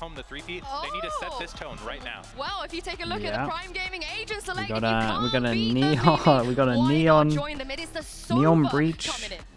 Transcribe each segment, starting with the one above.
home the three-peat. They need to set this tone right now. Well, if you take a look at the Prime Gaming agent selected, we got a neon neon breach.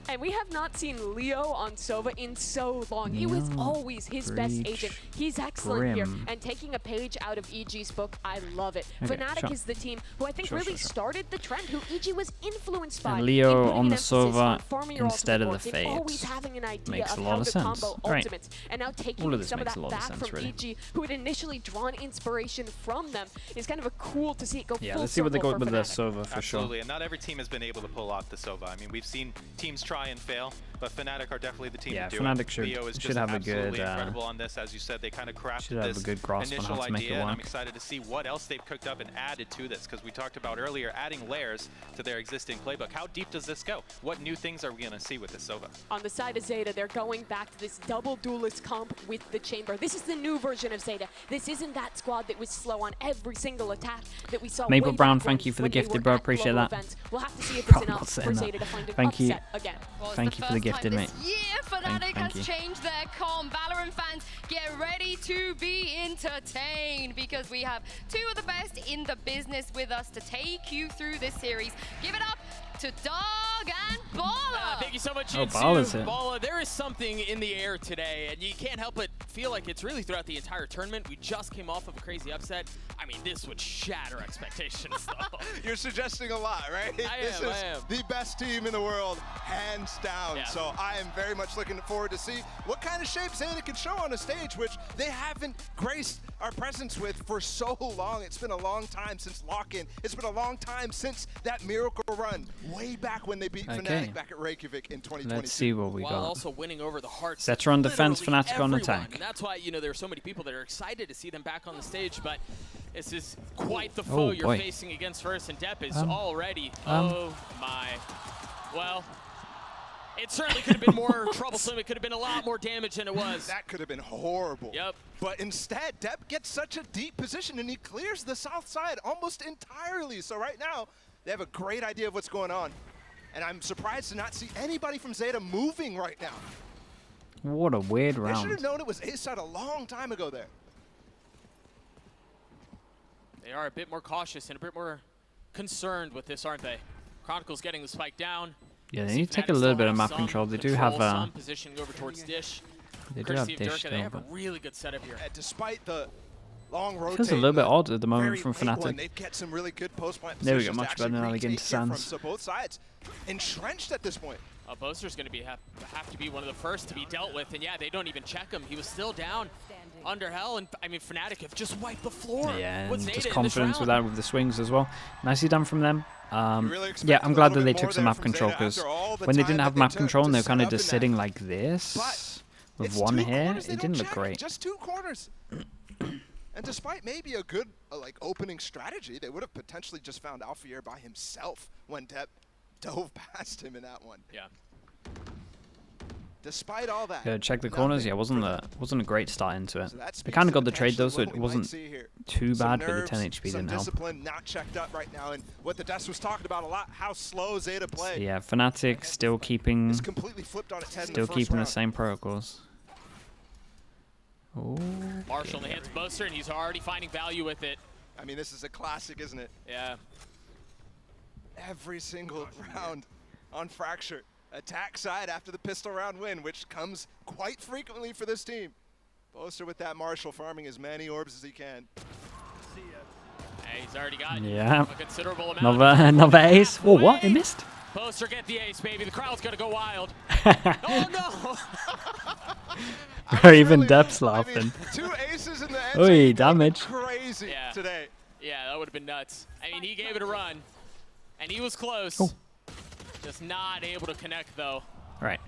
And we have not seen Leo on Sova in so long. He was always his best agent. He's excellent here. And taking a page out of EG's book, I love it. Okay, FNATIC is the team who I think really started the trend, who EG was influenced by. And Leo on the Sova instead of the Fade. Always having an idea makes a of lot how of to sense. combo ultimates. And now taking some of makes a that lot of back sense, from really. EG, who had initially drawn inspiration from them, is kind of a cool to see it go full let's see what they circle got with for the FNATIC. Sova for Absolutely, and not every team has been able to pull off the Sova. I mean, we've seen teams try and fail, but FNATIC are definitely the team to do FNATIC it. Leo is should just have a absolutely good incredible on this. As you said, they kind of crafted have a good grasp on initial how to make it idea, and I'm work. excited to see what else they've cooked up and added to this, because we talked about earlier adding layers to their existing playbook. How deep does this go? What new things are we going to see with this Sova? On the side of ZETA, they're going back to this double duelist comp with the Chamber. This is the new version of ZETA. This isn't that squad that was slow on every single attack that we saw. Maple way Brown, back thank you for the when they gifted, were bro. at Appreciate global that. events. We'll have to see if it's I'm enough not for saying ZETA that. to find an Thank you. upset again. Thank you for the gifted, mate. Yeah, FNATIC has changed their comp. Valorant fans, get ready to be entertained, because we have two of the best in the business with us to take you through this series. Give it up to Dog and Baller. Thank you so much, Baller's it. Baller, there is something in the air today, and you can't help but feel like it's really throughout the entire tournament. We just came off of a crazy upset. I mean, this would shatter expectations, though. You're suggesting a lot, right? I am. The best team in the world, hands down. Yeah. So I am very much looking forward to see what kind of shape ZETA can show on a stage, which they haven't graced our presence with for so long. It's been a long time since lock-in. It's been a long time since that miracle run, way back when they beat FNATIC back at Reykjavik in 2022. Let's see what we While got. also winning over the hearts. ZETA on defense, FNATIC on everyone. attack. And that's why, you know, there are so many people that are excited to see them back on the stage, but this is quite the foe you're facing against first, and Depp is already, oh my. Well, it certainly could have been more troublesome. It could have been a lot more damage than it was. That could have been horrible. Yep. But instead, Depp gets such a deep position, and he clears the south side almost entirely. So right now, they have a great idea of what's going on. And I'm surprised to not see anybody from ZETA moving right now. What a weird They should round. have known it was his side a long time ago there. They are a bit more cautious and a bit more concerned with this, aren't they? Chronicle's getting the spike down. Yeah, they need to take a little bit of map control. They do have some positioning over towards Dish. they do have Courtesy of Dish Durka, still, they have a but really good setup here. Despite the long rotate, feels a little bit odd at the moment from They FNATIC. get some really good post-plant There we go, positions much to better now actually they get into retake here from Sands. both sides. Entrenched at this point. Boaster's going to have to be one of the first to be dealt with, and yeah, they don't even check him. He was still down under hell, and I mean, FNATIC have just wiped the floor. Yeah, with and ZETA just in this confidence with round. that with the swings as well. Nicely done from them. Really Yeah, I'm expected a glad that little they bit took more some there map from control, ZETA because after all the when they time didn't that have they map took control and to they were set kind of up just in sitting that. like this But with it's one two here, corners they it don't didn't look check. great. Just two corners. And despite maybe a good like opening strategy, they would have potentially just found Alfier by himself when Depp dove past him in that one. Yeah. Despite all that, Yeah, check the corners. Yeah, wasn't a great start into it. So that They speaks kind of to got the trade though, so potentially it what we might wasn't see here. too Some bad, but the nerves, 10 HP some didn't help. discipline not checked up right now, and what the Des was talking about a lot, how slow ZETA play. So yeah, FNATIC still keeping It's completely flipped on its head in still the first keeping the round. same protocols. Oh. Marshall in the hands of Boaster, and he's already finding value with it. I mean, this is a classic, isn't it? Yeah. Every single round on Fracture. Attack side after the pistol round win, which comes quite frequently for this team. Boaster with that Marshall farming as many orbs as he can. Hey, he's already got Yeah. a considerable amount. Another ace. Oh, what? It missed? Boaster get the ace, baby. The crowd's going to go wild. Oh, Or even Depp's I mean, laughing. 2 aces in the end. Oi, damage. Crazy Yeah. today. Yeah, that would have been nuts. I mean, he gave it a run, and he was close. Oh. Just not able to connect, though. Right.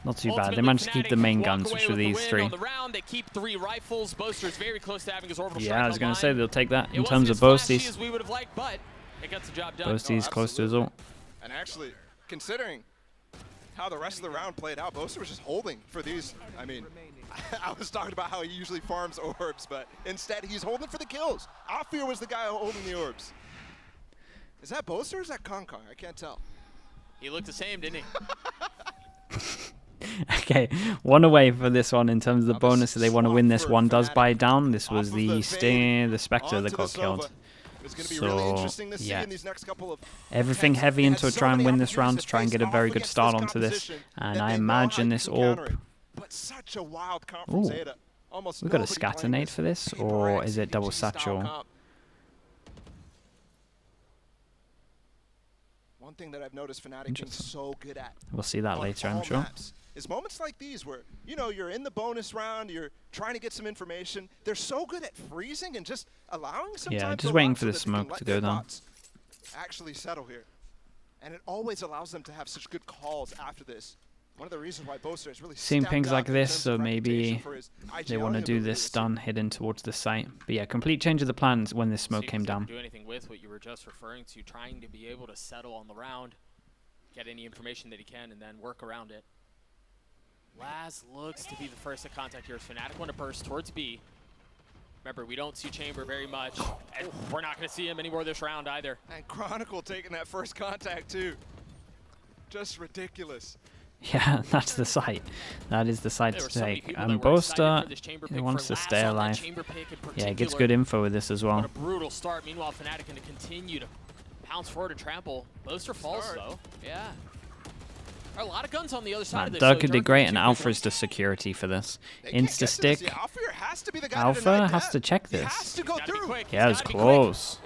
Not too bad. They Ultimately, managed to keep the FNATIC main walk guns, away which were with the these win 3. On the round, they keep 3 rifles. Boaster's very close to having his orbital strike Yeah, I was going online. to say they'll take that It in wasn't terms as of flashy Boasties. as we would have liked, but it got the job done. Boasties close to his ult. And actually, considering how the rest of the round played out, Boaster was just holding for these. I mean, I was talking about how he usually farms orbs, but instead he's holding for the kills. Alfier was the guy holding the orbs. Is that Boaster or is that Kong Kong? I can't tell. He looked the same, didn't he? Okay, one away for this one in terms of the bonus. They want to win this one. Does buy down. This was the Spectre that got killed. So, yeah, everything heavy into try and win this round to try and get a very good start onto this. And I imagine this AWP. Ooh, we got a scatter nade for this, or is it double satchel? One thing that I've noticed FNATIC being so good at. We'll see that later, I'm sure. It's moments like these where, you know, you're in the bonus round, you're trying to get some information. They're so good at freezing and just allowing some time just waiting for the smoke to go down. Actually settle here. And it always allows them to have such good calls after this. One of the reasons why Boaster is really seeing pings like this, so maybe they want to do this stun hidden towards the site. But yeah, complete change of the plans when this smoke came down. Do anything with what you were just referring to, trying to be able to settle on the round, get any information that he can, and then work around it. Laz looks to be the first to contact here. FNATIC want to burst towards B. Remember, we don't see Chamber very much, and we're not going to see him anymore this round either. And Chronicle taking that first contact too. Just ridiculous. Yeah, that's the site. That is the site to take. And Boaster, he wants to stay alive. Yeah, he gets good info with this as well. What a brutal start. Meanwhile, FNATIC going to continue to pounce forward and trample. Boaster falls though. Yeah. A lot of guns on the other side of this. Dirk did great, and Alpha is the security for this. Insta-stick. Alpha has to check this. Yeah, it was close.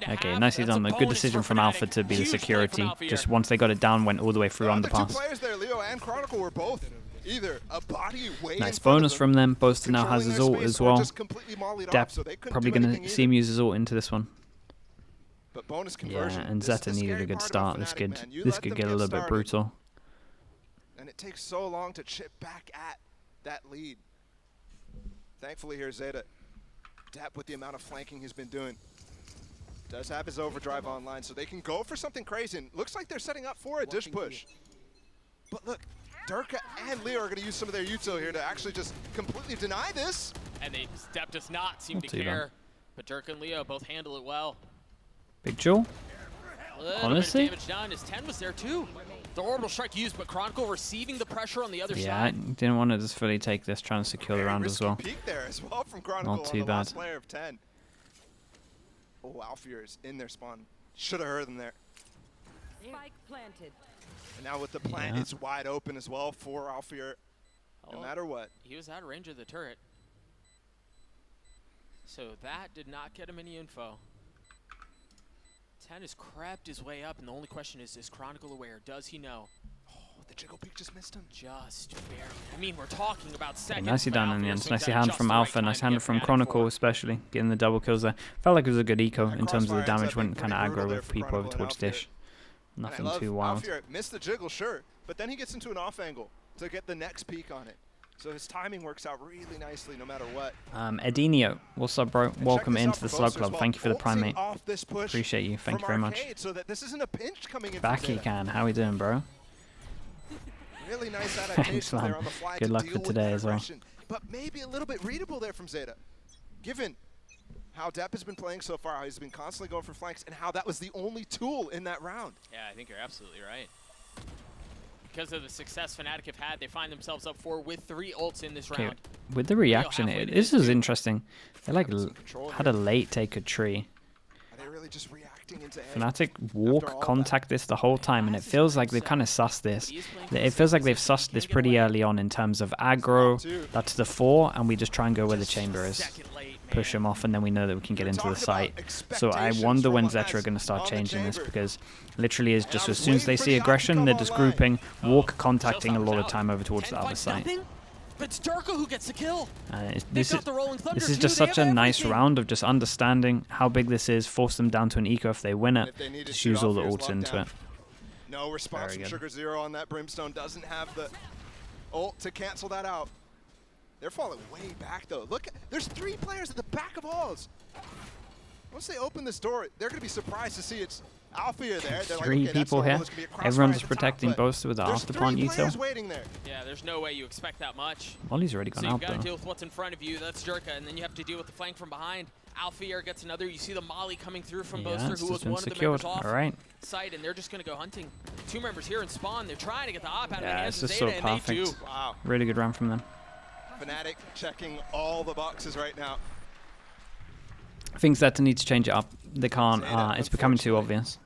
Okay, nicely done. A good decision from Alpha to be the security. Just once they got it down, went all the way through underpass. Nice bonus from them. Boaster now has his ult as well. Dep probably going to see him use his ult into this one. Yeah, and ZETA needed a good start. This could get a little bit brutal. And it takes so long to chip back at that lead. Thankfully here, ZETA, Dep with the amount of flanking he's been doing, does have his overdrive online, so they can go for something crazy. And looks like they're setting up for a dish push. But look, Durka and Leo are going to use some of their util here to actually just completely deny this. And Dep does not seem to care, but Durka and Leo both handle it well. Big Joel? Honestly? Damage done. His 10 was there too. The orbital strike used, but Chronicle receiving the pressure on the other side. Yeah, I didn't want to just fully take this, trying to secure the round as well. Peek there as well from Chronicle. Not too on the bad. Last player of 10. Oh, Alfear is in their spawn. Should have heard them there. Spike planted. And now with the plant, it's wide open as well for Alfear, no matter what. He was out of range of the turret. So that did not get him any info. 10 has crept his way up, and the only question is Chronicle aware? Does he know? Oh, the jiggle peek just missed him. Just barely. I mean, we're talking about seconds. Yeah, nicely done in the end. Nicely hand from Alpha, nice hand from Chronicle especially, getting the double kills there. Felt like it was a good eco in terms of the damage, went kind of aggro with people over towards dish. Nothing too wild. Alfear missed the jiggle, sure, but then he gets into an off angle to get the next peek on it. So his timing works out really nicely no matter what. Edinio, what's up, bro? Welcome into the Slug Club. Thank you for the primate. Appreciate you. Thank you very much. So that this isn't a pinch coming in. Backy can. How we doing, bro? Really nice adaptation there on the fly. Good luck for today as well. But maybe a little bit readable there from ZETA, given how Dep has been playing so far, how he's been constantly going for flanks, and how that was the only tool in that round. Yeah, I think you're absolutely right. Because of the success FNATIC have had, they find themselves up 4 with 3 ults in this round. With the reaction, this is interesting. They like had a late take a tree. Are they really just reacting into FNATIC walk contact this the whole time, and it feels like they've kind of sussed this. It feels like they've sussed this pretty early on in terms of aggro. That's the 4, and we just try and go where the chamber is. Push them off, and then we know that we can get into the site. So I wonder when ZETA are going to start changing this, because literally is just as soon as they see aggression, they're just grouping, walk contacting a lot of time over towards the other site. It's Durka who gets the kill. This is just such a nice round of just understanding how big this is, force them down to an eco if they win it, just use all the ults into it. No response from Sugar Zero on that Brimstone, doesn't have the ult to cancel that out. They're falling way back, though. Look, there's 3 players at the back of halls. Once they open this door, they're going to be surprised to see it's Alfear there. They're 3 like, people here. Everyone's just protecting Boaster with the afterplant util. Yeah, there's no way you expect that much. Molly's already gone out, though. So you've got to deal with what's in front of you. That's Durka, and then you have to deal with the flank from behind. Alfier gets another. You see the molly coming through from Boaster, who was one of the secured. members off Alright. site, and they're just going to go hunting. 2 members here in spawn. They're trying to get the op out of the Yeah, hands it's of just ZETA, so and they do. perfect. Wow. Really good run from them. FNATIC checking all the boxes right now. I think ZETA need to change it up. They can't. It's becoming too obvious.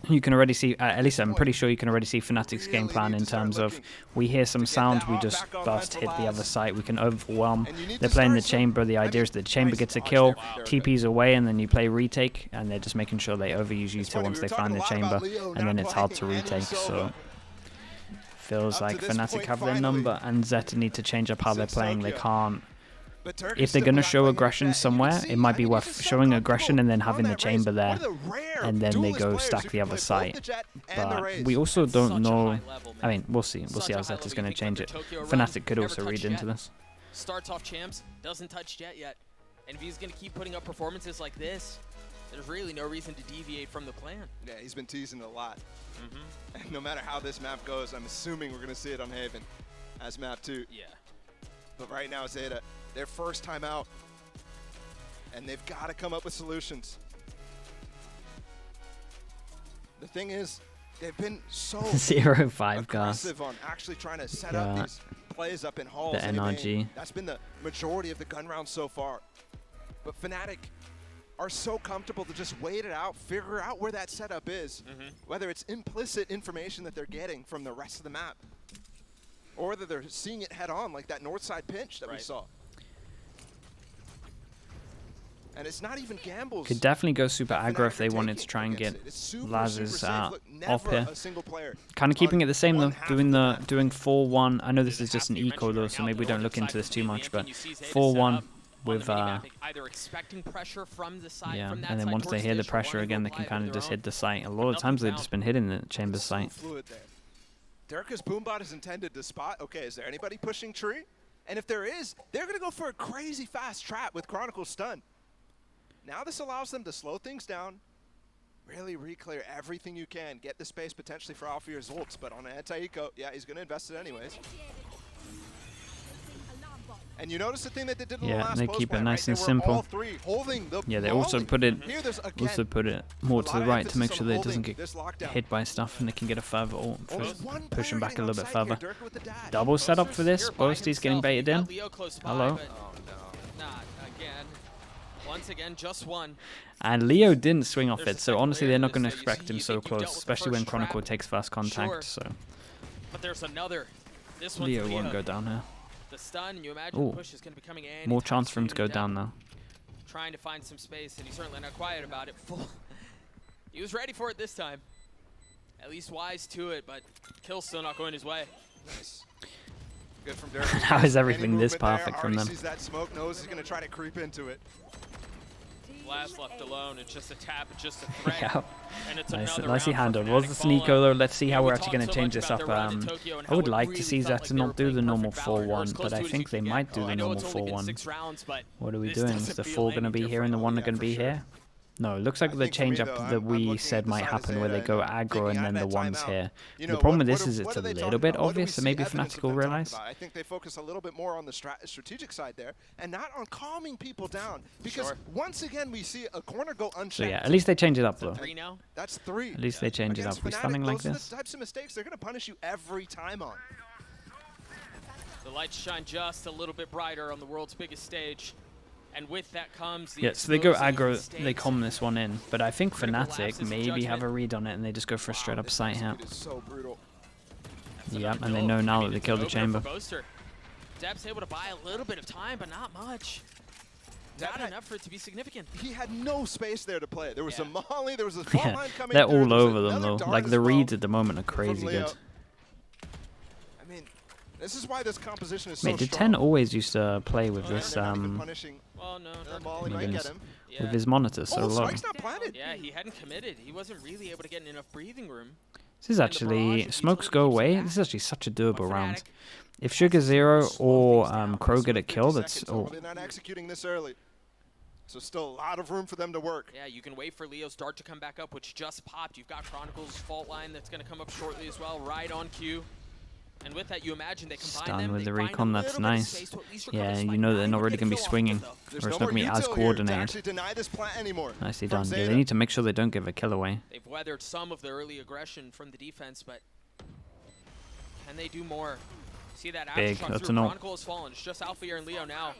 You can already see, at least I'm pretty sure you can already see FNATIC's game plan in terms of we hear some sounds, we just burst, hit the other site, we can overwhelm. They're playing the chamber. The idea is that the chamber gets a kill, TP's away, and then you play retake, and they're just making sure they overuse Utah once they find the chamber, and then it's hard to retake. So feels like FNATIC have their number, and ZETA need to change up how they're playing. They can't. If they're going to show aggression somewhere, it might be worth showing aggression and then having the chamber there, and then they go stack the other site. But we also don't know. I mean, we'll see. We'll see how ZETA's going to change it. FNATIC could also read into this. Starts off champs, doesn't touch Jet yet. And if he's going to keep putting up performances like this, there's really no reason to deviate from the plan. Yeah, he's been teasing a lot. And no matter how this map goes, I'm assuming we're going to see it on Haven as map 2. Yeah. But right now, ZETA, their first time out, and they've got to come up with solutions. The thing is, they've been so 0-5 aggressive on actually trying to set up these plays up in halls. The NRG. That's been the majority of the gun rounds so far. But FNATIC are so comfortable to just wait it out, figure out where that setup is, whether it's implicit information that they're getting from the rest of the map, or that they're seeing it head on, like that north side pinch that we saw. And it's not even gambles. Could definitely go super aggro if they wanted to try and get Laz's off here. Kind of keeping it the same though, doing 4-1. I know this is just an eco though, so maybe we don't look into this too much, but 4-1 with yeah, and then once they hear the pressure again, they can kind of just hit the site. A lot of times they've just been hitting the chamber site. Dereka's Boombot is intended to spot, okay, is there anybody pushing tree? And if there is, they're going to go for a crazy fast trap with Chronicle stun. Now this allows them to slow things down, really re-clear everything you can, get the space potentially for Alfier's ults, but on an anti-eco, yeah, he's going to invest it anyways. And you notice the thing that they did in the last they keep it nice and They were simple. all three holding the Yeah, they also put it more to the right to emphasis make on sure that it doesn't holding get this lockdown. hit by stuff, and they can get a further ult, One push him player back a getting little bit on site here, further. Derka with the dash. Double setup for this. Boasty's getting baited in. Hello. Not again. Once again, just one. And Leo didn't swing off it, so honestly they're not going to expect him so close, especially when Chronicle takes first contact. So But there's another. This one's Leo won't go down here. The stun, you imagine the push is going to be coming in. More chance for him to go down now. Trying to find some space, and he's certainly not quiet about it. He was ready for it this time. At least wise to it, but kill's still not going his way. Nice. Good from Derek. How is everything this perfect from them? Sees that smoke, knows he's going to try to creep into it. Last left alone, it's just a tap, it's just a threat. Yeah. And it's Nicely handled. Was the sneako though? Let's see how we're actually going to change this up. I would like to see ZETA not do the normal 4-1, but I think they might do the normal 4-1. What are we doing? Is the 4 going to be here and the 1 are going to be here? No, it looks like the change up that we said might happen where they go aggro and then the 1's here. The problem with this is it's a little bit obvious, so maybe FNATIC will realize. I think they focus a little bit more on the strategic side there and not on calming people down, because once again we see a corner go unchecked. So yeah, at least they change it up though. That's 3. At least they change it up. We're stunning like this. Those are the types of mistakes they're going to punish you every time on. The lights shine just a little bit brighter on the world's biggest stage. And with that comes the so they go aggro, they calm this one in. But I think FNATIC maybe have a read on it and they just go for a straight up site here. Yep, and they know now that they killed the chamber. Deb's able to buy a little bit of time, but not much. Not enough for it to be significant. He had no space there to play. There was a molly, there was a fault line coming. They're all over them though. Like the reads at the moment are crazy good. I mean, this is why this composition is so strong. Did 10 always used to play with this with his monitor so low? Yeah, he hadn't committed. He wasn't really able to get enough breathing room. This is actually, smokes go away. This is actually such a doable round. If Sugar Zero or Crow get a kill, that's They're not executing this early. So still a lot of room for them to work. Yeah, you can wait for Leo's dart to come back up, which just popped. You've got Chronicle's fault line that's going to come up shortly as well, right on cue. And with that, you imagine they combine Stun them, with they the find a recon, little that's bit of nice. space to at least recover Yeah, Spike. you know Now they're not you're really gonna going to be kill off swinging, with it, though. or There's it's no not more going to be as util here to coordinated. actually deny this plant anymore. Nicely from done. Yeah, ZETA. they need to make sure they don't give a kill away. They've weathered some of the early aggression from the defense, but can they do more? See that Big, aftershock that's through. an ult. Chronicle has fallen. It's just Alpha here and Leo now.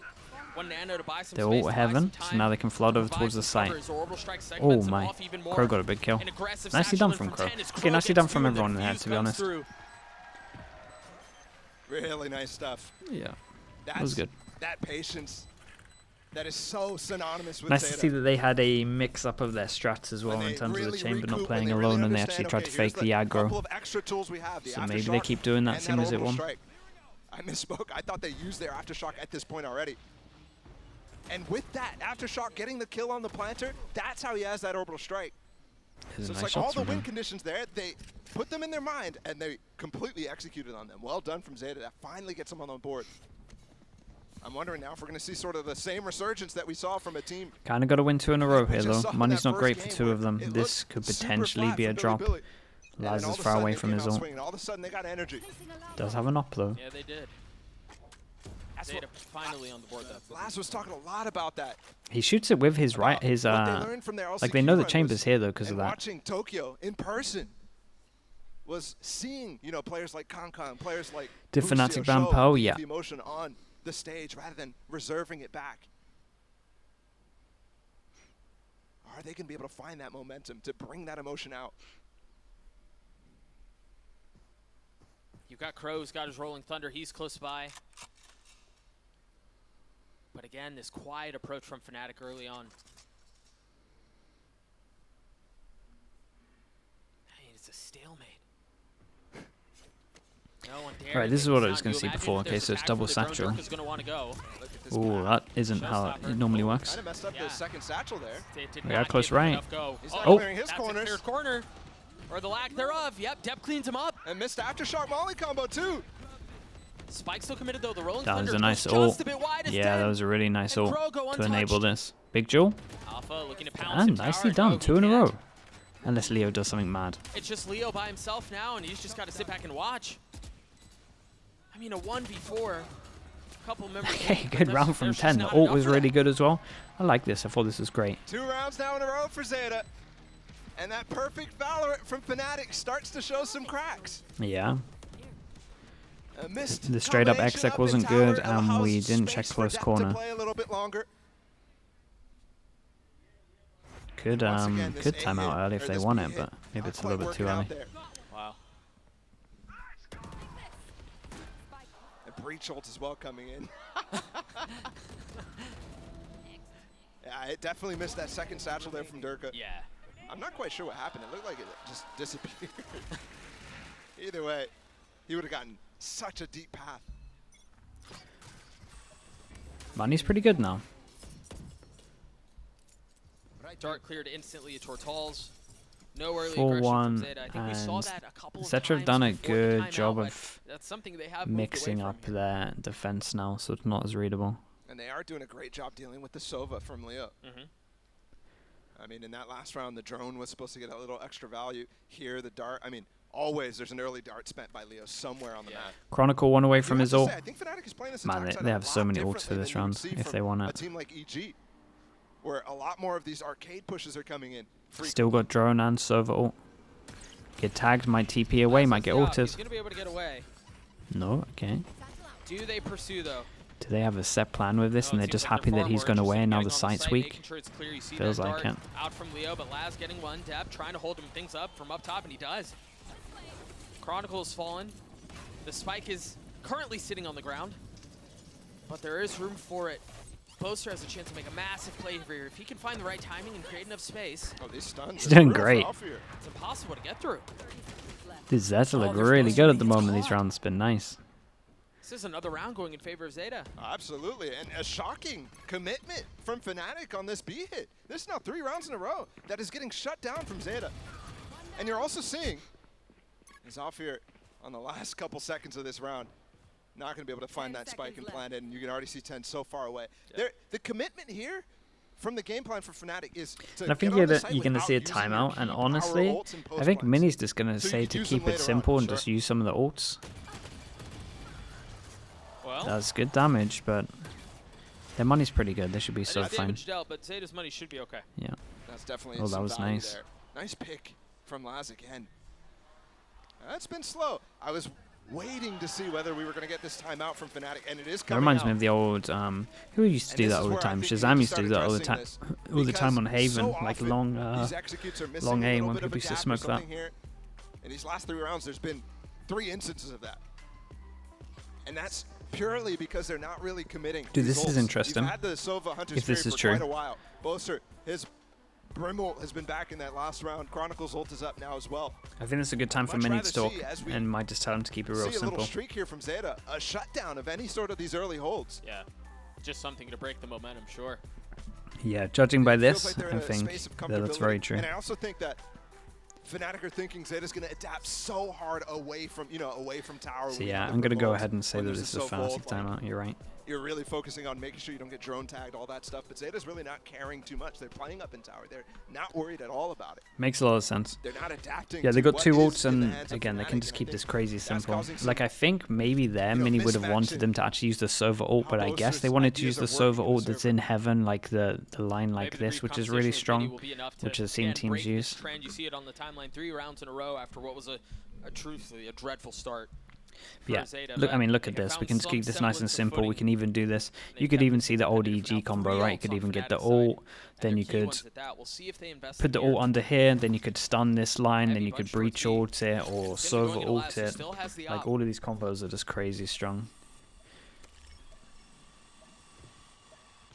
One nano to buy some They're space, all to buy heaven, some so time, now they can flood to over provide towards the some site. covers. Orbital Strike Oh segments them my, off even more. Crow got a big kill. An aggressive Nicely satchel done in from Crow. 10 as Okay, nicely done gets from through, everyone the there, fuse to be comes honest. through. Really nice stuff. Yeah, That's, that was good. That patience. That is so synonymous with Nice ZETA. to see that they had a mix-up of their strats as well When in they terms of the really chamber not recoup, playing when they really alone, and they understand, actually tried okay, to fake the here's couple aggro. of extra tools we have, the So maybe they aftershock keep doing that, and same as it orbital won. strike. I misspoke. I thought they used their aftershock at this point already. And with that aftershock getting the kill on the planter, that's how he has that orbital strike. There's So a it's nice like all shots the from win him. conditions there, they put them in their mind and they completely executed on them. Well done from ZETA. That finally gets them on the board. I'm wondering now if we're going to see sort of the same resurgence that we saw from a team. Kind of got to win 2 in a row we here, just though. saw in Money's that not great first for game 2 of them. where it This looked could super potentially flat be a for drop. Billy. And Laz all is of a far sudden away they from came his out ult. swinging. All of a sudden they got energy. Does have an up, though. Yeah, they did. That's Zeta finally on the board, though. Laz was talking a lot about that. He shoots it with his right, his What they learned from their like they LCQ know the run chamber's was- here though because of and that. watching Tokyo in person was seeing, you know, players like Kankan, players like Did Lucio FNATIC ban show Poe? the Yeah. emotion on the stage rather than reserving it back. Are they going to be able to find that momentum to bring that emotion out? You've got Crow's got his Rolling Thunder. He's close by. But again, this quiet approach from FNATIC early on. Hey, it's a stalemate. No one dares. Right, this is what I was going to see before. Okay, so it's double satchel. Ooh, that isn't how it normally works. Kind of messed up the second satchel there. Yeah, close right. He's not Oh. clearing his That's corners. a clear corner. Or the lack thereof. Yep, Depp cleans him up. And missed aftershock molly combo too. Spike still committed though. The Rolling That was Thunder a nice goes just ult. a bit wide as Yeah, dead. that was a really nice And ult Crow go to enable untouched. this. Big Jewel. Alpha looking to pounce And him nicely tower. done, No, 2 in a he row. can't. Unless Leo does something mad. It's just Leo by himself now, and he's just got to sit back and watch. I mean, a 1v4. Couple members. Okay, good round from 10. The ult was really good as well. I like this. I thought this was great. 2 rounds now in a row for ZETA. And that perfect Valorant from FNATIC starts to show some cracks. Yeah. A missed The straight up combination exec in wasn't tower good, and allows we didn't space check for close Depp to corner. play a little bit longer. Could Once again, this could A time out hit, early if or they this want B it, hit, but maybe not it's a little quite bit too working early. out there. Wow. And breach ult as well coming in. Yeah, it definitely missed that second satchel there from Durka. Yeah. I'm not quite sure what happened. It looked like it just disappeared. Either way, he would have gotten such a deep path. Money's pretty good now. Dart cleared instantly to Tortals. No early 4-1, aggression from ZETA. I think we saw and that a couple of ZETA times have done a before the good timeout, job but of that's something they have moved mixing away up from. their defense now, so it's not as readable. And they are doing a great job dealing with the Sova from Leo. I mean, in that last round, the drone was supposed to get a little extra value. Here, the dart, I mean, always there's an early dart spent by Leo somewhere on the map. Chronicle 1 away from You his have to ult. say, I think FNATIC is playing this Man, attack side they a have so lot many ults for differently this than you would round see if from they want a it. team like EG, where a lot more of these arcade pushes are coming in. Still got drone and server ult. Get tagged, might TP away, might get He's ulted. going to be able to get away. No, okay. Do they pursue, though? Do they have a set plan with this, No, and it they're seems just like happy they're that far he's more gone away interested and now in the getting on site's site, weak? making sure it's clear. You see Feels that like dart it. out from Leo, but Laz getting one. Depp trying to hold him things up from up top, and he does. Chronicle has fallen. The spike is currently sitting on the ground, but there is room for it. Boaster has a chance to make a massive play here. If he can find the right timing and create enough space, Oh, these stuns He's are doing brutal for great. Alfir. it's impossible to get through. These Zeta look there's really Boaster good at the being moment. These caught. rounds been nice. This is another round going in favor of ZETA. Absolutely, and a shocking commitment from FNATIC on this B hit. This is now 3 rounds in a row that is getting shut down from ZETA. And you're also seeing, is Alfir on the last couple seconds of this round, not going to be able to find that spike and plant it, and you can already see 10 so far away. The commitment here from the game plan for FNATIC is to And I think get on the you're site going to without see a using your timeout, and key power honestly, ults and I think post plants. Mini's just going to So you say could to use them keep it later on, simple and sure. just use some of the ults. That's good damage, but their money's pretty good. They should be so fine. Damage dealt, but Zeta's money should be okay. Yeah. That's definitely that was nice. There. Nice pick from Laz again. That's been slow. I was waiting to see whether we were going to get this timeout from FNATIC, and it is coming. That reminds out. me of the old who used to do that all the time. Shazam used to do that all the time. All the time on Haven, so like long aim when people used to smoke that. Here. In these last 3 rounds, there's been 3 instances of that, and that's purely because they're not really committing. Dude, this is interesting. You've had the Sova Hunter's If this is for true. quite a while. Boaster, his Brim ult has been back in that last round. Chronicles ult is up now as well. I think it's a good time for Mini to talk, and might just tell him to keep it real see a simple. little streak here from ZETA, a shutdown of any sort of these early holds. Yeah, just something to break the momentum, sure. Yeah, judging by this, like I think that's very true. And I also think that FNATIC are thinking ZETA's going to adapt so hard away from tower. So yeah, I'm going to go ahead and say that this is a FNATIC timeout. You're right. You're really focusing on making sure you don't get drone tagged, all that stuff. But ZETA's really not caring too much. They're playing up in tower. They're not worried at all about it. Makes a lot of sense. They're not adapting. Yeah, they got 2 ults, and the again, they can just keep this crazy simple. causing Like, I think maybe their Mini would have wanted them to actually use the Sova ult, but I guess they wanted to use the Sova ult that's in heaven, like the line like this, which is really strong, which I've seen teams use. Trend. You see it on the timeline 3 rounds in a row after what was a truthfully a dreadful start. Yeah, look, I mean, look at this. We can just keep this nice and simple. We can even do this. You could even see the old EG combo, right? You could even get the ult, then you could put the ult under here, then you could stun this line, then you could breach ult it or Sova ult it. Like, all of these combos are just crazy strong.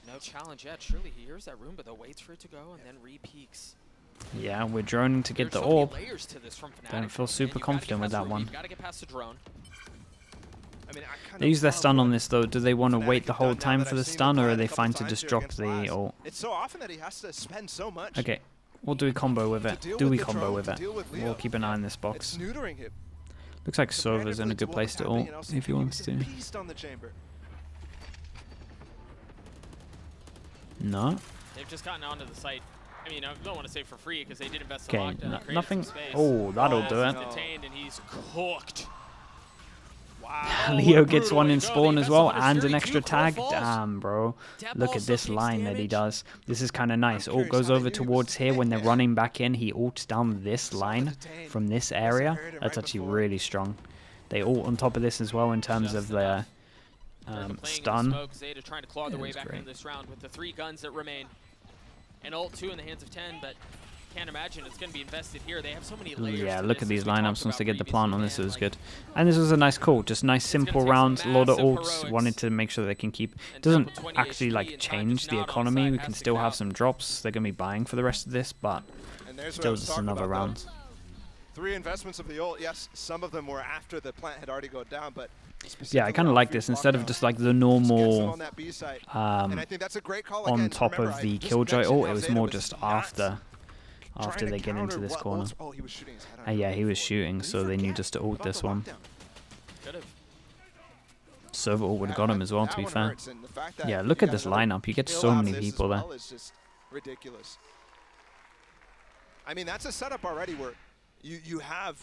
No challenge yet. Surely he hears that room, but though waits for it to go and then re-peaks. Yeah, we're droning to get the orb. Don't feel super confident with that one. Gotta get past the drone. They use their stun on this though. Do they want to wait the whole time for the stun, or are they fine to just drop the ult? It's so often that he has to spend so much. Okay, we'll do a combo with it. Do we combo with it? We'll keep an eye on this box. Looks like Sova's in a good place to ult if he wants to. No. They've just gotten onto the site. I mean, I don't want to say for free because they did invest in lockdown. Okay, nothing. Oh, that'll do it. Detained and he's cooked. Wow. Leo gets one in spawn as well, and an extra tag. Damn, bro. Look at this line that he does. This is kind of nice. Ult goes over towards here. When they're running back in, he ults down this line from this area. That's actually really strong. They ult on top of this as well in terms of their stun. ZETA trying to claw their way back in this round with the 3 guns that remain. And ult 2 in the hands of 10, but can't imagine it's going to be invested here. They have so many layers. Yeah, look at these lineups once they get the plant on this. It was good. And this was a nice call. Just nice simple rounds, a lot of ults. Wanted to make sure they can keep... It doesn't actually like change the economy. We can still have some drops. They're going to be buying for the rest of this, but still just another round. 3 investments of the ult. Yes, some of them were after the plant had already gone down, but... Yeah, I kind of like this. Instead of just like the normal on top of the Killjoy ult, it was more just after they get into this corner. Yeah, he was shooting, so they knew just to ult this one. Sova ult would have got him as well, to be fair. Yeah, look at this lineup. You get so many people there. Ridiculous. I mean, that's a setup already where you have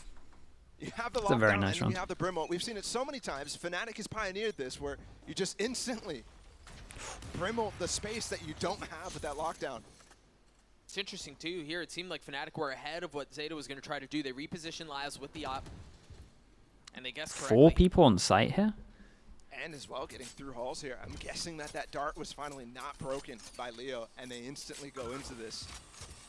the lockdown, very nice and round. you have the Brim ult. We've seen it so many times. FNATIC has pioneered this, where you just instantly Brim ult the space that you don't have with that lockdown. It's interesting, too. Here, it seemed like FNATIC were ahead of what ZETA was going to try to do. They repositioned Laz with the op, and they guessed correctly. 4 people on site here? And as well, getting through halls here. I'm guessing that dart was finally not broken by Leo, and they instantly go into this.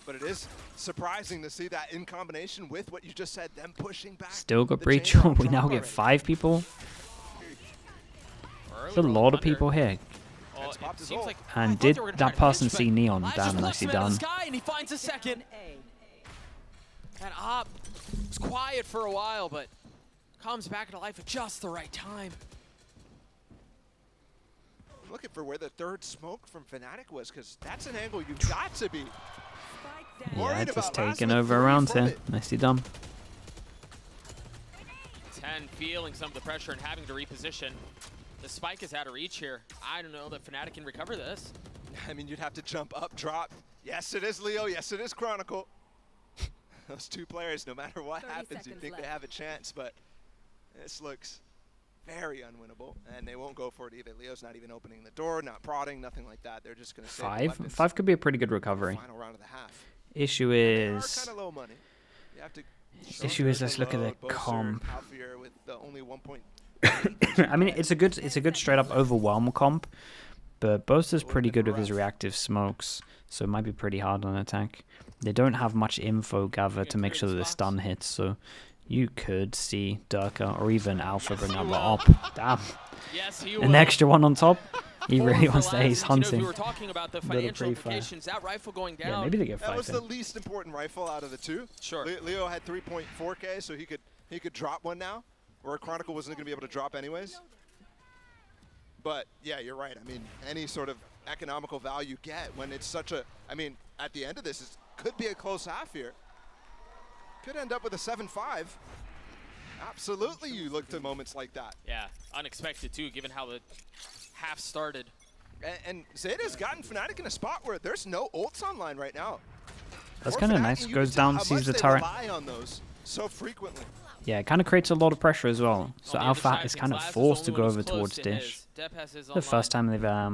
But it is surprising to see that in combination with what you just said, them pushing back. Still got breach. We now get 5 people. There's a lot of people here. And did that person see Neon? Damn, nicely done. And he finds a second. And op was quiet for a while, but comes back to life at just the right time. I'm looking for where the 3rd smoke from FNATIC was, because that's an angle you've got to be. Yeah, just taking over around here. Nicely done. 10 feeling some of the pressure and having to reposition. The spike is out of reach here. I don't know that FNATIC can recover this. I mean, you'd have to jump up, drop. Yes, it is Leo. Yes, it is Chronicle. Those 2 players, no matter what happens, you think they have a chance, but this looks very unwinnable, and they won't go for it either. Leo's not even opening the door, not prodding, nothing like that. They're just going to save the Five could be a pretty good recovery. final round of the half. Issue is Kind of low money. You have to let's look at the comp. With the only 1 point. I mean, it's a good straight up overwhelm comp, but Boaster's pretty good with his reactive smokes, so it might be pretty hard on attack. They don't have much info gathered to make sure that the stun hits, so you could see Durka or even Alpha bring up the op. Damn. Yes, he An extra one on top. He really wants to ace You hunting. know, we were talking about the financial implications. That rifle going down. Yeah, maybe they get 5. That was the least important rifle out of the two. Sure. Leo had 3.4K, so he could drop one now, where Chronicle wasn't going to be able to drop anyways. But yeah, you're right. I mean, any sort of economical value you get when it's such a. I mean, at the end of this, it could be a close half here. Could end up with a 7-5. Absolutely, you look to moments like that. Yeah, unexpected too, given how the half started. And ZETA's gotten FNATIC in a spot where there's no ults online right now. That's kind of nice. Goes down, sees the turret. Rely on those so frequently. Yeah, it kind of creates a lot of pressure as well. So Alpha is kind of forced to go over towards Dish. The first time they've I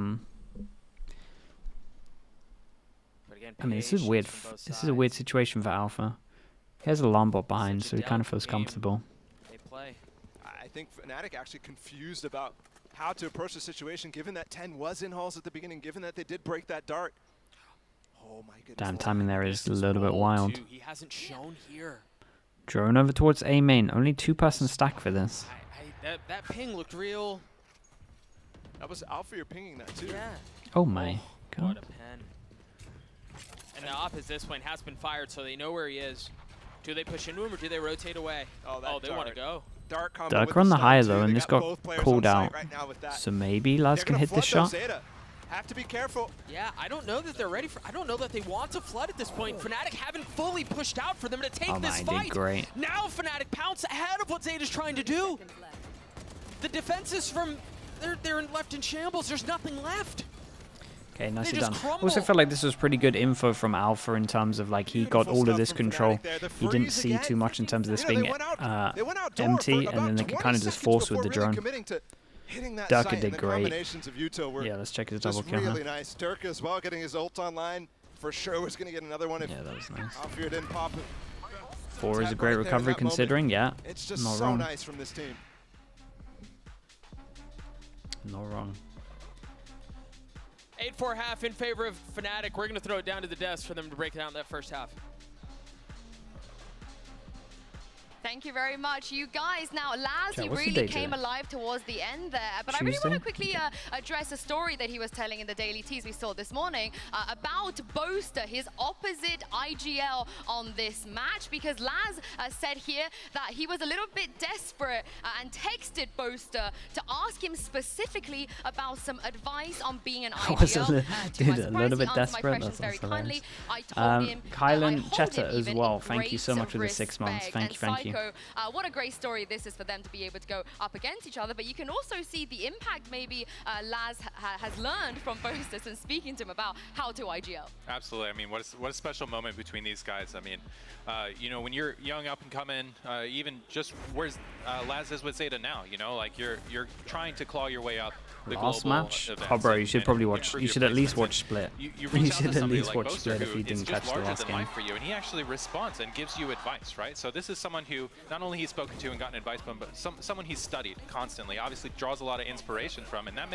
mean, this is weird. This is a weird situation for Alpha. He has a alarm bot behind, so he kind of feels comfortable. I think FNATIC actually confused about how to approach the situation, given that 10 was in halls at the beginning, given that they did break that dart. Oh my goodness. Damn, timing there is a little bit wild. He hasn't shown here. Drone over towards A main. Only 2-person stack for this. That ping looked real. That was Alpha, you're pinging that too. Yeah. Oh my god. What a pen. And the op at this point has been fired, so they know where he is. Do they push into him or do they rotate away? Oh, they want to go. Durka on the high though, and this got called out. So maybe Laz can hit this shot. Have to be careful. Yeah, I don't know that they're ready for. I don't know that they want to flood at this point. FNATIC haven't fully pushed out for them to take this fight. Great. Now FNATIC pounce ahead of what ZETA's trying to do. The defenses from they're left in shambles. There's nothing left. Okay, nicely done. Also felt like this was pretty good info from Alpha in terms of like he got all of this control. He didn't see too much in terms of this being empty, and then they could kind of just force with the drone. Durka did great. Yeah, let's check his double kill. Really nice. Durka as well, getting his ult online. For sure was going to get another one if that was nice. Alfir didn't pop it. 4 is a great recovery considering, yeah. It's just not so wrong. nice from this team. Not wrong. 8-4 half in favor of FNATIC. We're going to throw it down to the desk for them to break down that first half. Thank you very much, you guys. Now, Laz, he really came alive towards the end there. But I really want to quickly address a story that he was telling in the Daily Tease we saw this morning about Boaster, his opposite IGL on this match, because Laz said here that he was a little bit desperate and texted Boaster to ask him specifically about some advice on being an IGL. Dude, a little bit desperate. That's very kindly. I told him, Kylan Chetta as well. Thank you so much for the 6 months. Thank you. What a great story this is for them to be able to go up against each other. But you can also see the impact maybe Laz has learned from Boaster since speaking to him about how to IGL. Absolutely. I mean, what a special moment between these guys. I mean, you know, when you're young, up and coming, even just where's Laz is with ZETA now, you know, like you're trying to claw your way up. Last match? Oh, bro, you should probably watch. You should at least watch Split. You should at least watch Split if you didn't catch the last game. For you, and he actually responds and gives you advice, right? So this is someone who not only he's spoken to and gotten advice from, but someone he's studied constantly. Obviously, draws a lot of inspiration from, and that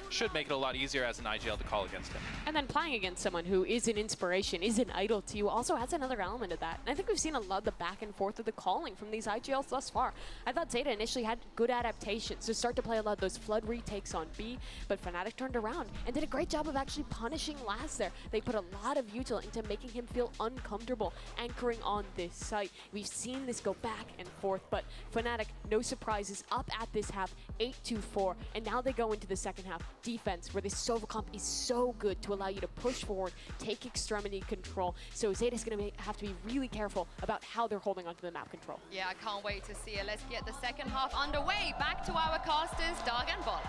should make it a lot easier as an IGL to call against him. And then playing against someone who is an inspiration, is an idol to you, also has another element of that. And I think we've seen a lot of the back and forth of the calling from these IGLs thus far. I thought ZETA initially had good adaptations to start to play a lot of those flood retakes on B, but FNATIC turned around and did a great job of actually punishing Laz there. They put a lot of util into making him feel uncomfortable anchoring on this site. We've seen this go back and forth, but FNATIC, no surprises, up at this half, 8-4, and now they go into the second half defense, where this Sova comp is so good to allow you to push forward, take extremity control. So ZETA's going to have to be really careful about how they're holding onto the map control. Yeah, I can't wait to see it. Let's get the second half underway. Back to our casters, Doug and Bob.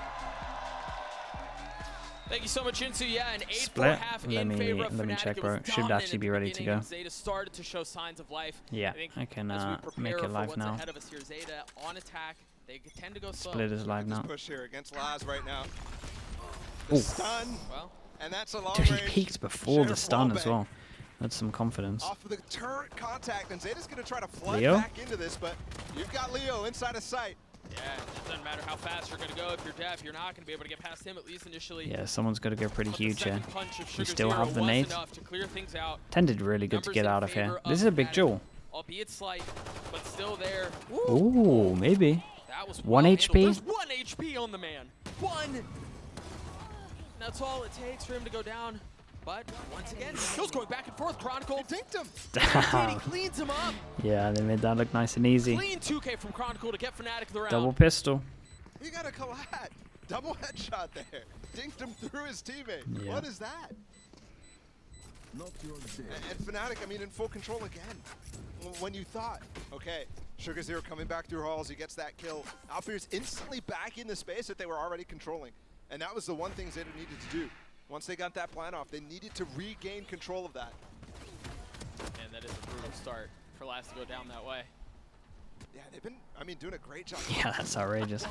Thank you so much, Insu. Yeah, an 8-4 half in favor of FNATIC. Let me check, bro. Should actually be ready to go. ZETA started to show signs of life. Yeah, I can make it live now. Ahead of us here, ZETA on attack. they tend to go slow. Split is live now. Push here against Laz right now. Ooh. Stun. Well, and that's a long Dude, he range peeked before the sheriff stun as wallbang. well. That's some confidence. Off of the turret contact, and Zeta's going to try to flood Leo? back into this, but you've got Leo inside of sight. yeah, it doesn't matter how fast you're going to go. If you're Deb, you're not going to be able to get past him, at least initially. Yeah, someone's got to go pretty But the huge here. second punch of We Sugar still Zero have the was nade. enough to clear things out. Tended really good to Numbers get in out of favor here. of This is a big Fnatic, duel. Albeit slight, but still there. Ooh, maybe. That was 1 well HP? handled. There's 1 HP on the man. 1! That's all it takes for him to go down. But once again, kills going back and forth. Chronicle dinked him. He cleans him up. Yeah, they made that look nice and easy. Clean 2K from Chronicle to get FNATIC the round. Double pistol. He got a collat. Double headshot there. Dinked him through his teammate. Yeah. What is that? And FNATIC, I mean, in full control again. When you thought, okay, Sugar Zero coming back through halls, he gets that kill. Alfier's instantly back in the space that they were already controlling. And that was the one thing Zeta needed to do. Once they got that plan off, they needed to regain control of that. And that is a brutal start for Laz to go down that way. Yeah, they've been, I mean, doing a great job. Yeah, that's outrageous.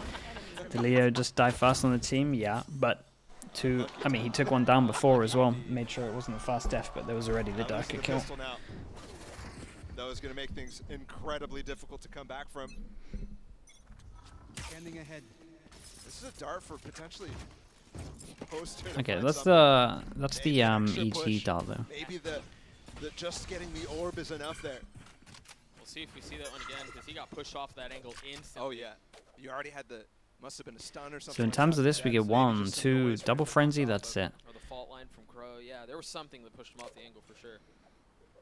Did Leo just die fast on the team? Yeah, but I mean, he took one down before as well. Made sure it wasn't a fast death, but there was already the darker kill. Now. That was going to make things incredibly difficult to come back from. Standing ahead. This is a dart for potentially poster. Okay, that's the EG push. dart though. Maybe the just getting the orb is enough there. We'll see if we see that one again, because he got pushed off that angle instantly. Oh yeah, you already had the must have been a stun or something. So in like terms that. of this, we get Maybe 1, just some 2, noise double from frenzy. Alpha. That's it. Or the fault line from Crow. Yeah, there was something that pushed him off the angle for sure.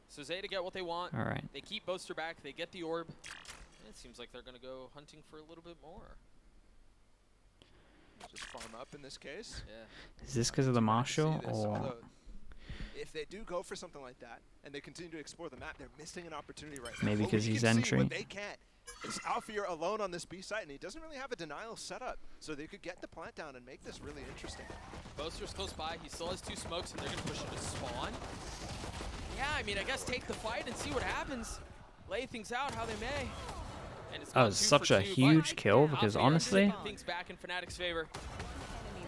So Zeta get what they want. All right. They keep Boaster back. They get the orb. It seems like they're going to go hunting for a little bit more. Just farm up in this case. Yeah. Is this because of the Marshal See this, or? although if they do go for something like that and they continue to explore the map, they're missing an opportunity right now. Maybe What 'cause we he's can see, entry. what they can't. It's Alfier alone on this B site, and he doesn't really have a denial set up, so they could get the plant down and make this really interesting. Boaster's close by. He still has 2 smokes, and they're going to push him to spawn. Yeah, I mean, I guess take the fight and see what happens. Lay things out how they may. And it's That was such a huge kill because honestly, things back in FNATIC's favor.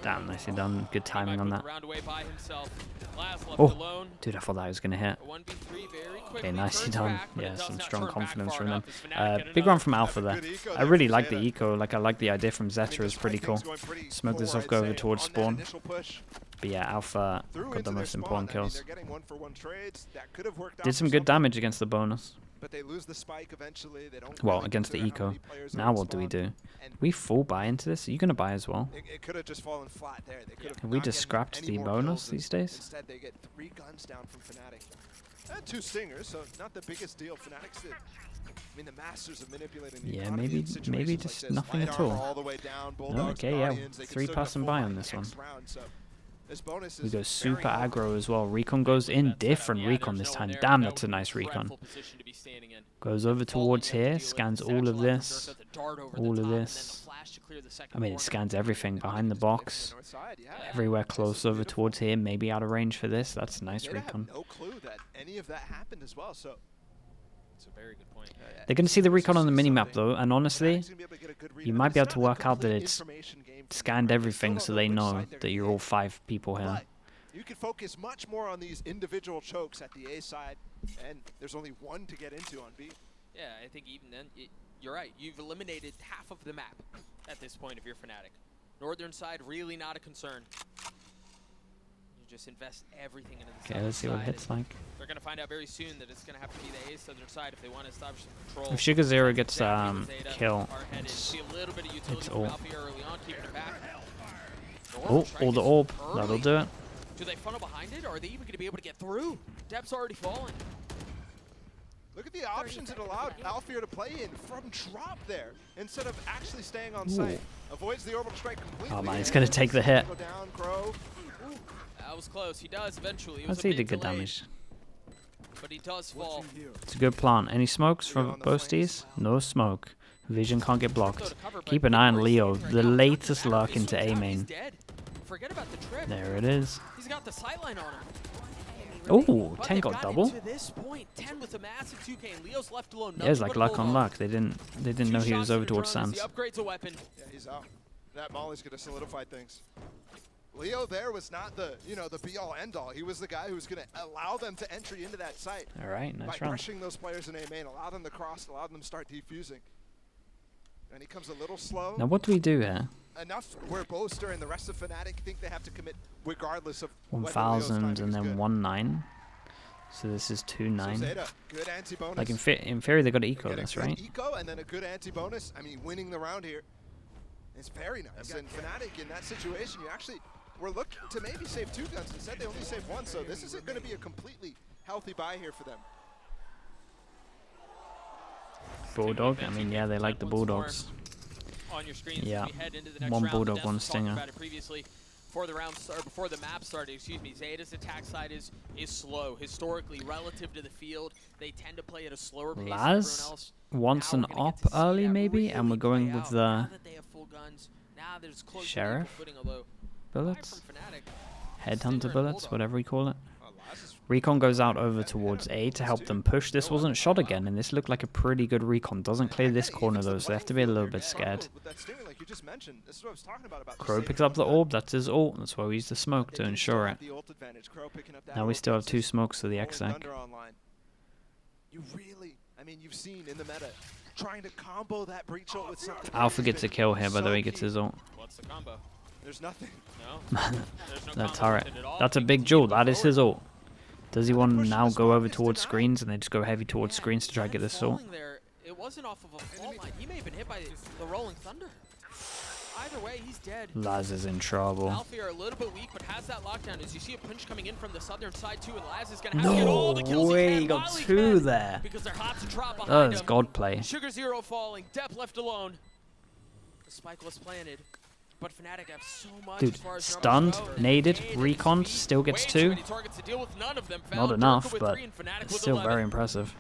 damn, nicely done. Good timing on that. Round away by himself. Laz left Oh, alone. dude, I thought that was gonna hit. A 1v3 very quickly. Okay, nicely turns done. back, but it Yeah, does some not strong turn back confidence far from them. enough as FNATIC get Big another. run from Alpha there. Good eco I there really for like the Zeta. eco. Like I like the idea from I mean, Zeta. Is pretty despite cool. things going pretty Smoke this poor, off, go I'd over say, towards on that spawn. initial push But yeah, Alpha through got the into their most important spawn. I mean, kills. they're getting 1-for-1 trades. That could have worked out Did for some good some, damage against the bonus. but they lose the spike eventually. They don't Well, really against the consider how eco. many players are Now in what do we spawn. do? And We full buy into this? Are you gonna buy as well? it could have just fallen flat there. They could have Have we not just gotten scrapped any the more bonus kills, these and days? Instead, they get 3 guns down from FNATIC. And 2 stingers, so not the biggest deal. FNATIC's I mean, the masters of manipulating the Yeah, economy maybe in situations maybe like just this. nothing Light at armor all. the way down, Bulldogs, Okay, yeah, Guardians, they can 3 still pass get and full buy buy on this one. next round, so this bonus We is go very super helpful. aggro as well. Recon goes in, different recon this time. Damn, that's a nice recon. Goes over towards here, scans all of this, all of this. I mean, it scans everything behind the box, North side, yeah. everywhere close over towards here, maybe out of range for this. That's a nice They have recon. no clue that any of that happened as well, so It's a very good point. They're going to see the recon on the minimap though, and honestly, FNATIC's gonna be able to get a good read you on might it. be able It's to not a work out that complete it's information game from scanned FNATIC. They everything still so don't they which know side they're that gonna you're hit. all 5 people here. But you can focus much more on these individual chokes at the A side, and there's only 1 to get into on B. Yeah, I think even then, you're right. You've eliminated half of the map at this point if you're FNATIC. Northern side, really not a concern. You just invest everything into the Okay, let's see what it side, hits and like. They're going to find out very soon that it's going to have to be the A southern side if they want to establish some control. If Sugar Zero gets Exactly where Zeta kill, are headed. it's See a little bit of utility from all. Alfie early on, keeping it back. Oh, all the orb. That'll do it. Do they funnel behind it, or are they even going to be able to get through? Depth's already fallen. Look at the options it allowed Alfier to play in from drop there instead of actually staying on site. Avoids the orbital strike completely. Oh man, he's going to take the hit. Go down, Crow. That was close. He does eventually. It I'd was say a he did bit good delayed, damage. but he does fall. It's a good plan. Any smokes Leo from on the Boasties? No smoke. Vision can't get So blocked. to cover, Keep but an eye on where he's Leo, standing the right now, latest doesn't matter. lurk He into swings A out, main. he's dead. Forget about the trip. There it is. He's got the sight line on him. Oh, 10 got double. This point, 10 with a massive 2K, and Leo's left alone. Yeah, it's like luck on luck. They didn't know he was over towards Sands. He upgrades a weapon. Yeah, he's out. That Molly's gonna solidify things. Leo there was not the, the be-all, end-all. He was the guy who was gonna allow them to entry into that site. All right, nice by round. pressuring those players in A main, allow them to cross, allow them to start defusing. And he comes a little slow. Now what do we do here? Enough where Boaster and the rest of FNATIC think they have to commit regardless of 1,000 and then 1-9. So this is 2-9. So ZETA, good anti-bonus. Like in theory they got to eco this, right? Eco and then a good anti-bonus. I mean, winning the round here is very nice. And FNATIC in that situation, you actually were looking to maybe save 2 guns. Instead, they only saved 1. So this isn't going to be a completely healthy buy here for them. Bulldog. I mean, yeah, they like the Bulldogs. On your screen, yeah, we head into the next 1 round. Bulldog, 1 Stinger. Before the round start, before the map started, excuse me, ZETA's attack side is slow. Historically, relative to the field, they tend to play at a slower pace than everyone else. Wants an op early maybe, and we're going with the Sheriff bullets, Headhunter bullets, whatever we call it. Recon goes out over towards A to help them push. This wasn't shot again, and this looked like a pretty good recon. Doesn't clear this corner though, so they have to be a little bit scared. Crow picks up the orb, that's his ult. That's why we use the smoke to ensure it. Now we still have 2 smokes for the exec. You've seen in the meta trying to combo that breach ult with something. Alpha gets a kill here, by the way, he gets his ult. What's the combo? There's nothing. No. The turret. That's a big jewel. That is his ult. Does he want to now go over towards screens and they just go heavy towards screens to try to get this ult? It wasn't off of a fault line. He may have been hit by the rolling thunder. Either way, he's dead. Laz is in trouble. Alfie are a little bit weak, but has that lockdown. As you see a punch coming in from the southern side too, and Laz is going to have to get all the kills he got 2 there. Because they're hot to trap behind That is him. god play. Sugar Zero falling, Depp left alone. The spike was planted. But FNATIC have so much. Dude, stunned, naded, recon, still gets 2. Not enough, but it's still very impressive.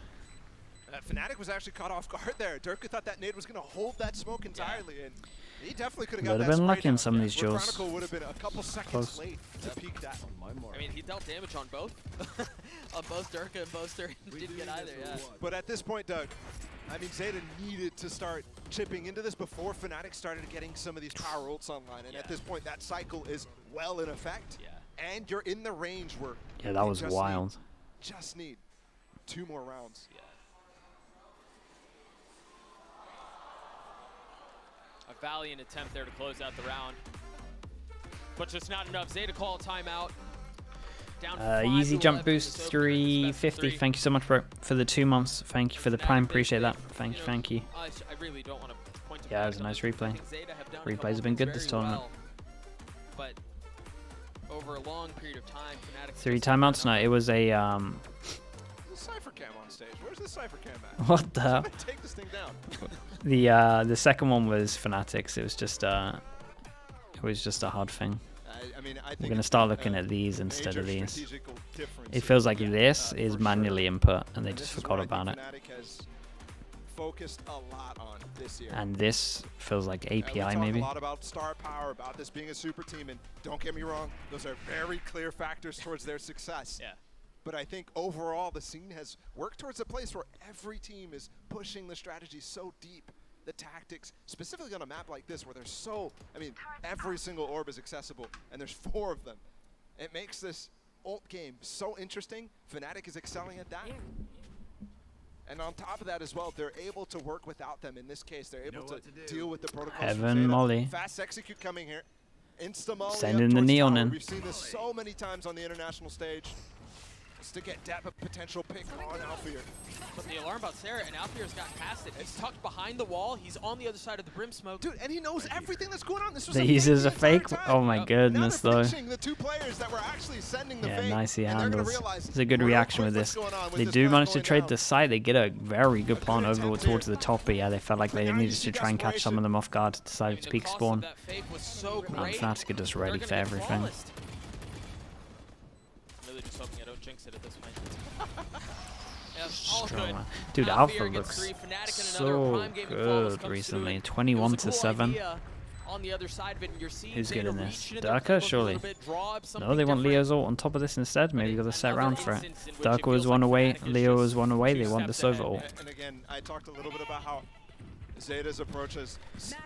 FNATIC was actually caught off guard there. Durka thought that nade was going to hold that smoke entirely, and he definitely could have got that. Would have been lucky in down. some of these duels. Chronicle would have been a couple seconds late to peek that. I mean, he dealt damage on both. On both Durka and Boaster. Didn't get either, yeah. But at this point, Doug, I mean, ZETA needed to start chipping into this before FNATIC started getting some of these power ults online. And at this point, that cycle is well in effect. Yeah. And you're in the range where that was wild. Just need 2 more rounds. Yeah. A valiant attempt there to close out the round. But just not enough. ZETA call a timeout. Easy jump boost 350. Thank you so much for the 2 months. Thank you for the prime. Appreciate that. Thank you. I really don't want to point to yeah, it was a nice replay. Replays have been good this tournament. But over a long period of time, FNATIC 3 timeouts tonight. It was a Cypher cam on stage. Where's the Cypher cam at? What the hell? Take this thing down. The second one was FNATIC's. It was just a hard thing. I think we're gonna start looking at these instead of these. It feels like this is manually input, and they just forgot about it. Focused a lot on this year. And this feels like API maybe. A lot about star power, about this being a super team, and don't get me wrong, those are very clear factors towards their success. Yeah. But I think overall the scene has worked towards a place where every team is pushing the strategy so deep. The tactics, specifically on a map like this where there's so, every single orb is accessible and there's 4 of them. It makes this ult game so interesting. FNATIC is excelling at that. And on top of that as well, they're able to work without them. In this case, they're able to deal with the protocols. Heaven Molly. Fast execute coming here. Insta Molly. Sending the neon in. We've seen this so many times on the international stage. Just to get Depp a potential pick on Alfear. But the alarm about Sarah, and Alfear's got past it. He's tucked behind the wall. He's on the other side of the brim smoke. Dude, and he knows everything that's going on. This was he uses a fake. Oh my goodness, though. The 2 players that were actually sending the yeah, fake, nice he handles. It's a good reaction with this. They do manage to trade the side. They get a very good plan over towards the top, but yeah, they felt like they needed to try and catch some of them off guard. Decided to peek spawn. And FNATIC are just ready for everything. Really just hoping I don't jinx it at this point. Dude, Alpha looks so good recently. 21-7. on the other side of it, and you're seeing Who's Zeta getting this? reach into their Darker, playbook a surely. little bit, draw up No, something they want different. Leo's ult on top of this instead. Maybe got a set Another round for it. instance in which Darker it was feels one like away. FNATIC is Leo just was one away. 2 They want the steps Sova ahead. ult. And again, I talked a little bit about how Zeta's approach has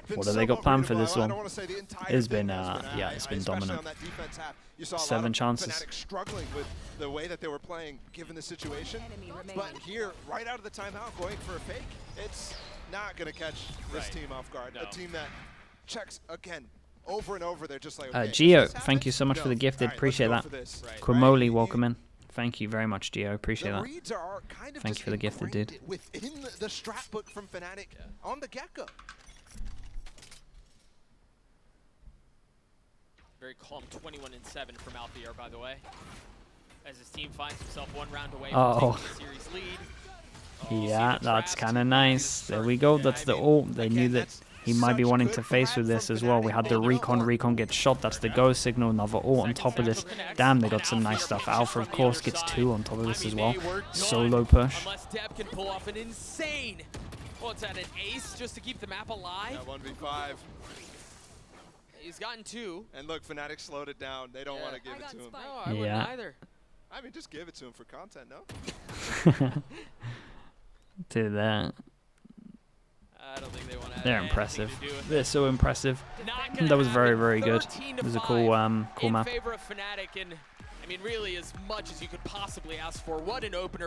been What have they got planned for this I one? don't want to say the entire It's thing been, has yeah, it's been especially dominant. on that defense half. You saw a 7 lot of chances. FNATIC struggling with the way that they were playing given the situation. Enemy remaining. But here, right out of the timeout, going for a fake, it's not going to catch this team off guard. No. A team that checks, again, over and over. They're just like, Gio, okay, thank you so much for the gifted. All right, Appreciate let's that. go for this. Right. Quimoli, welcome in. Thank you very much, Gio. Appreciate The that. reads are kind of Thank just you for the gifted, ingrained dude. within the strat book from FNATIC on the get-go. Very calm 21-7 from Alfier, by the way, as his team finds himself 1 round away Oh. from taking the series lead. Yeah, that's kind of nice. There we go. That's the ult. They knew that he might be wanting to face with this as well. We had the recon. Recon gets shot. That's the go signal. Another ult on top of this. Damn, they got some nice stuff. Alpha, of course, gets 2 on top of this as well. Solo push. Unless Deb can pull off an insane, what's that, an ace just to keep the map alive? That 1v5. He's gotten 2. And look, FNATIC slowed it down. They don't want to give it to him. No, I wouldn't Yeah. either. I mean, just give it to him for content, no? To that. I don't think they want to have They're anything impressive. to do with They're it. so impressive. Not gonna That was very, happen. very good. 13 It to was a 5 cool in map. favor of FNATIC, and I mean, really as much as you could possibly ask for. What an opener.